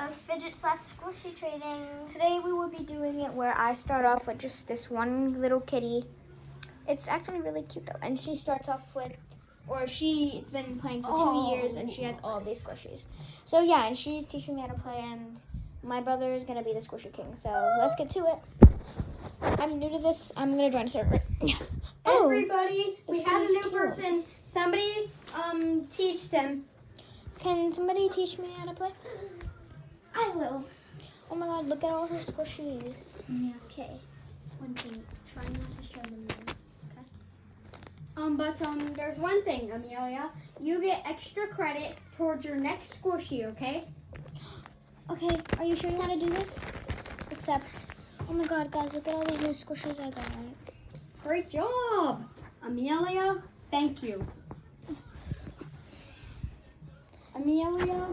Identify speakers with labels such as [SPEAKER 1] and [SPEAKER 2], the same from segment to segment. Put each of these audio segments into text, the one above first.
[SPEAKER 1] of fidget slash squishy trading. Today we will be doing it where I start off with just this one little kitty. It's actually really cute though, and she starts off with, it's been playing for 2 years, and she has all these squishies. So yeah, and she's teaching me how to play, and my brother is gonna be the squishy king. So let's get to it. I'm new to this. I'm gonna join a server.
[SPEAKER 2] Everybody, we have a new person. Somebody teach them.
[SPEAKER 1] Can somebody teach me how to play?
[SPEAKER 2] I will.
[SPEAKER 1] Oh my god, look at all her squishies.
[SPEAKER 2] Yeah.
[SPEAKER 1] Okay.
[SPEAKER 2] One thing, try not to show them now. Okay. There's one thing, Amelia. You get extra credit towards your next squishy, okay?
[SPEAKER 1] Okay, are you sure you want to do this? Except, oh my god, guys, look at all these new squishies I got.
[SPEAKER 2] Great job, Amelia. Thank you. Amelia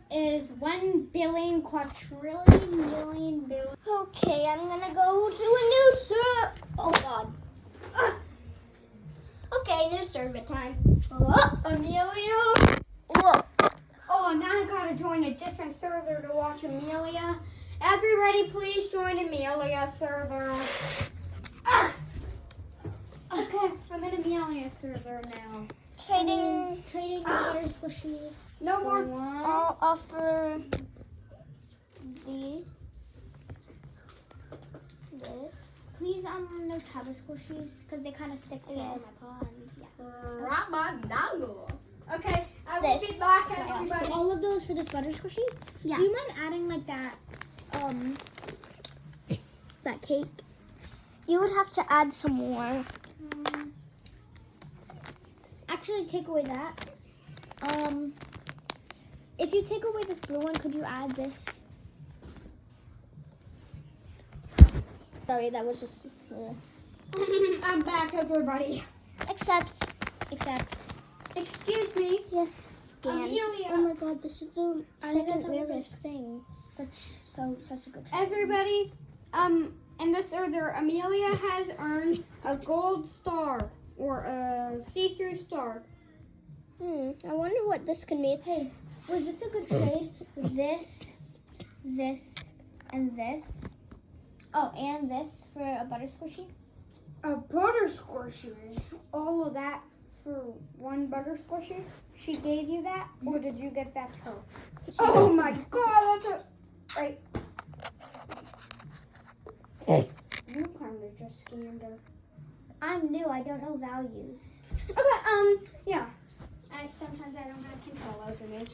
[SPEAKER 2] is 1 billion quadrillion million billion.
[SPEAKER 1] Okay, I'm gonna go to a new server. Oh god. Okay, new server time.
[SPEAKER 2] Amelia. Oh, now I gotta join a different server to watch Amelia. Everybody, please join Amelia's server. Okay, I'm in Amelia's server now.
[SPEAKER 1] Trading water squishy.
[SPEAKER 2] No more.
[SPEAKER 1] I'll offer this. Please, no taba squishies because they kind of stick to my pond. Yeah.
[SPEAKER 2] Okay, I will be back, everybody.
[SPEAKER 1] All of those for this butter squishy.
[SPEAKER 2] Yeah.
[SPEAKER 1] Do you mind adding like that? That cake. You would have to add some more. Actually, take away that. If you take away this blue one, could you add this? Sorry, that was just.
[SPEAKER 2] I'm back, everybody.
[SPEAKER 1] Accept.
[SPEAKER 2] Excuse me.
[SPEAKER 1] Yes, scan.
[SPEAKER 2] Amelia.
[SPEAKER 1] Oh my god, this is the second
[SPEAKER 2] that was
[SPEAKER 1] rarest thing. Such a good try.
[SPEAKER 2] Everybody, in this server, Amelia has earned a gold star or a see-through star.
[SPEAKER 1] I wonder what this could mean. Hey, was this a good trade? This, and this. Oh, and this for a butter squishy?
[SPEAKER 2] A butter squishy? All of that for one butter squishy? She gave you that, or did you get that to her? Oh my god, that's a... Right. You kind of just scammed her.
[SPEAKER 1] I'm new, I don't know values.
[SPEAKER 2] Okay, yeah. Sometimes I don't have control over me.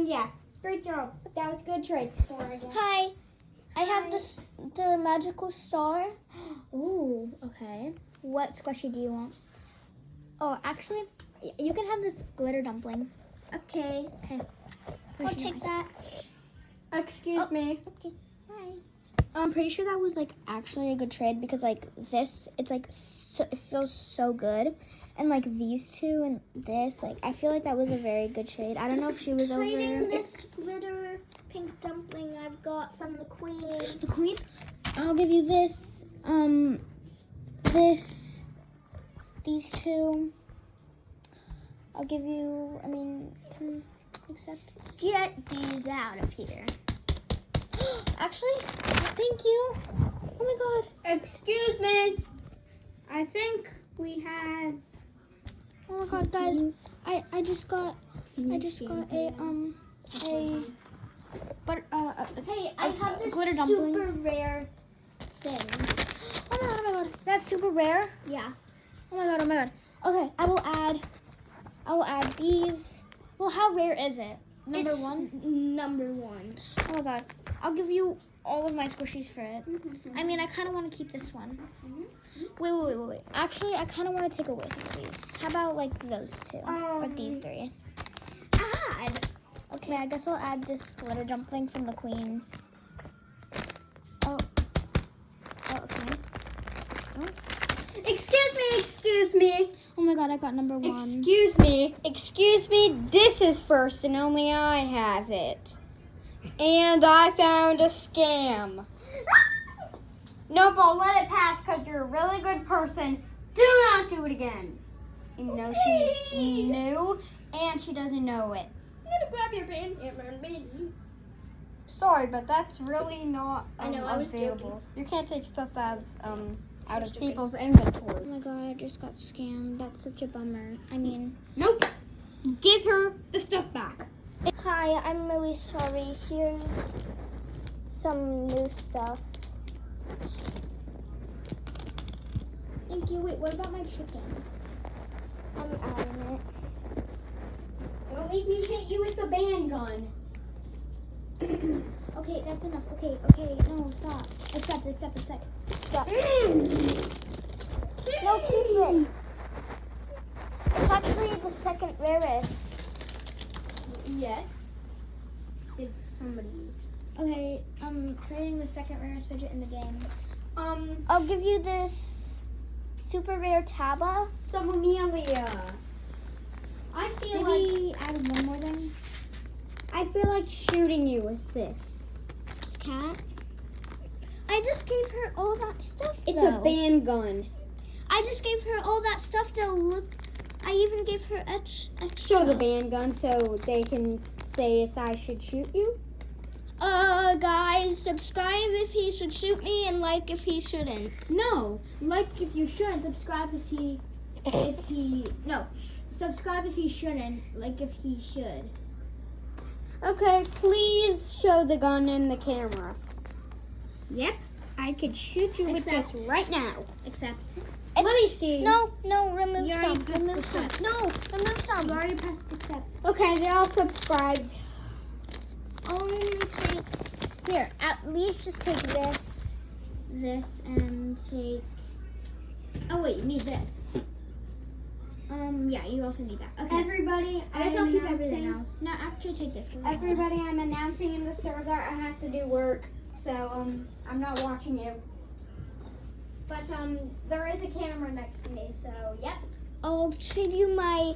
[SPEAKER 2] Yeah. Great job. That was a good trade.
[SPEAKER 1] Hi. I have the magical star. Ooh, okay. What squishy do you want? Oh, actually, you can have this glitter dumpling. Okay. I'll take that.
[SPEAKER 2] Excuse me.
[SPEAKER 1] Okay. Bye. I'm pretty sure that was like actually a good trade because like this, it's like it feels so good. And like these two and this, like I feel like that was a very good trade. I don't know if she was
[SPEAKER 3] Trading this glitter pink dumpling I've got from the queen.
[SPEAKER 1] The queen? I'll give you this, these two. I'll give you, can accept.
[SPEAKER 3] Get these out of here.
[SPEAKER 1] Actually, thank you. Oh my god.
[SPEAKER 2] Excuse me. I think we had...
[SPEAKER 1] Oh my god, guys. I just got a
[SPEAKER 3] Hey, I have this
[SPEAKER 1] glitter
[SPEAKER 3] super
[SPEAKER 1] dumpling.
[SPEAKER 3] rare thing.
[SPEAKER 1] Oh my god. That's super rare.
[SPEAKER 3] Yeah.
[SPEAKER 1] Oh my god. Okay, I will add these. Well, how rare is it? Number one?
[SPEAKER 3] Number one.
[SPEAKER 1] Oh my god. I'll give you all of my squishies for it. I kind of want to keep this one. Wait. Actually, I kind of want to take away some of these. How about like those two? Or these three?
[SPEAKER 3] Add.
[SPEAKER 1] Okay, I guess I'll add this glitter dumpling from the queen. Oh, okay.
[SPEAKER 2] Excuse me.
[SPEAKER 1] Oh my god, I got number one.
[SPEAKER 2] Excuse me. This is first and only I have it. And I found a scam. Nope, I'll let it pass because you're a really good person. Do not do it again. Even though she's new and she doesn't know it.
[SPEAKER 3] I'm gonna grab your pen.
[SPEAKER 2] Sorry, but that's really not
[SPEAKER 3] I know, I was
[SPEAKER 2] available. You can't take stuff out of
[SPEAKER 3] joking.
[SPEAKER 2] people's inventory.
[SPEAKER 1] Oh my god, I just got scammed. That's such a bummer. I mean,
[SPEAKER 2] Nope. Give her the stuff back.
[SPEAKER 1] hi, I'm really sorry. Here's some new stuff.
[SPEAKER 3] Thank you. Wait, what about my chicken?
[SPEAKER 1] I'm adding it.
[SPEAKER 2] Don't make me hit you with the band gun.
[SPEAKER 3] Okay, that's enough. Okay, no, stop. Accept.
[SPEAKER 1] Stop. No, keep this. It's actually the second rarest.
[SPEAKER 2] Yes. Did somebody?
[SPEAKER 3] Okay, I'm trading the second rarest fidget in the game.
[SPEAKER 1] I'll give you this super rare Taba.
[SPEAKER 2] Some Amelia. I feel like
[SPEAKER 3] Maybe add one more then.
[SPEAKER 2] I feel like shooting you with this.
[SPEAKER 3] This cat.
[SPEAKER 1] I just gave her all that stuff.
[SPEAKER 2] It's
[SPEAKER 1] though.
[SPEAKER 2] a band gun.
[SPEAKER 1] I just gave her all that stuff to look. I even gave her extra.
[SPEAKER 2] Show the band gun so they can say if I should shoot you.
[SPEAKER 1] Guys, subscribe if he should shoot me and like if he shouldn't.
[SPEAKER 3] No, like if you should, subscribe if he no. Subscribe if he shouldn't, like if he should.
[SPEAKER 2] Okay, please show the gun in the camera.
[SPEAKER 3] Yep.
[SPEAKER 2] I could shoot you with
[SPEAKER 3] Accept.
[SPEAKER 2] this right now.
[SPEAKER 3] Accept.
[SPEAKER 2] Let me see.
[SPEAKER 1] No, remove
[SPEAKER 3] You
[SPEAKER 1] some.
[SPEAKER 3] already pressed
[SPEAKER 1] Remove some.
[SPEAKER 3] accept.
[SPEAKER 1] No, remove some.
[SPEAKER 3] You already pressed accept.
[SPEAKER 2] Okay, they're all subscribed.
[SPEAKER 1] Take here. At least just take this.
[SPEAKER 3] And take. Oh wait, you need this. Yeah, you also need that. Okay.
[SPEAKER 2] Everybody,
[SPEAKER 3] I guess I'll
[SPEAKER 2] I'm
[SPEAKER 3] keep
[SPEAKER 2] announcing-
[SPEAKER 3] everything else. No, actually take this.
[SPEAKER 2] Everybody, I'm announcing in the server I have to do work, so I'm not watching you. But there is a camera next to me, so yep.
[SPEAKER 1] I'll trade you my.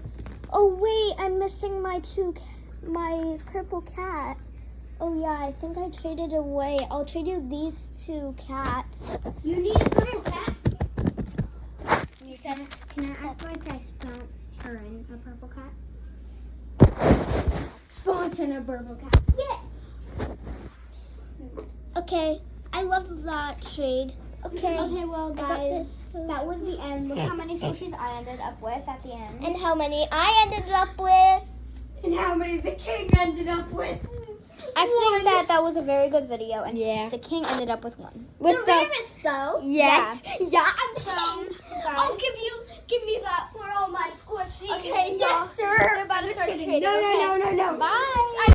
[SPEAKER 1] Oh wait, I'm missing my my purple cat. Oh yeah, I think I traded away. I'll trade you these 2 cats.
[SPEAKER 2] You need a purple cat.
[SPEAKER 3] Can I act like I spelled her in a purple cat?
[SPEAKER 2] Spawn in a purple cat.
[SPEAKER 1] Yeah. Okay, I love that trade. Okay.
[SPEAKER 3] Okay, well,
[SPEAKER 1] I got
[SPEAKER 3] guys,
[SPEAKER 1] this.
[SPEAKER 3] that was the end. Look how many squishies I ended up with at the end.
[SPEAKER 1] And how many I ended up with.
[SPEAKER 2] And how many the king ended up with?
[SPEAKER 1] I think that was a very good video, and
[SPEAKER 2] Yeah.
[SPEAKER 1] the king ended up with 1.
[SPEAKER 2] With
[SPEAKER 3] the rarest, though.
[SPEAKER 2] Yes. Yeah, I'm the king.
[SPEAKER 1] I'll give me that for all my squishies.
[SPEAKER 2] Okay, yes, sir.
[SPEAKER 1] We're about to start trading.
[SPEAKER 2] No.
[SPEAKER 1] Bye.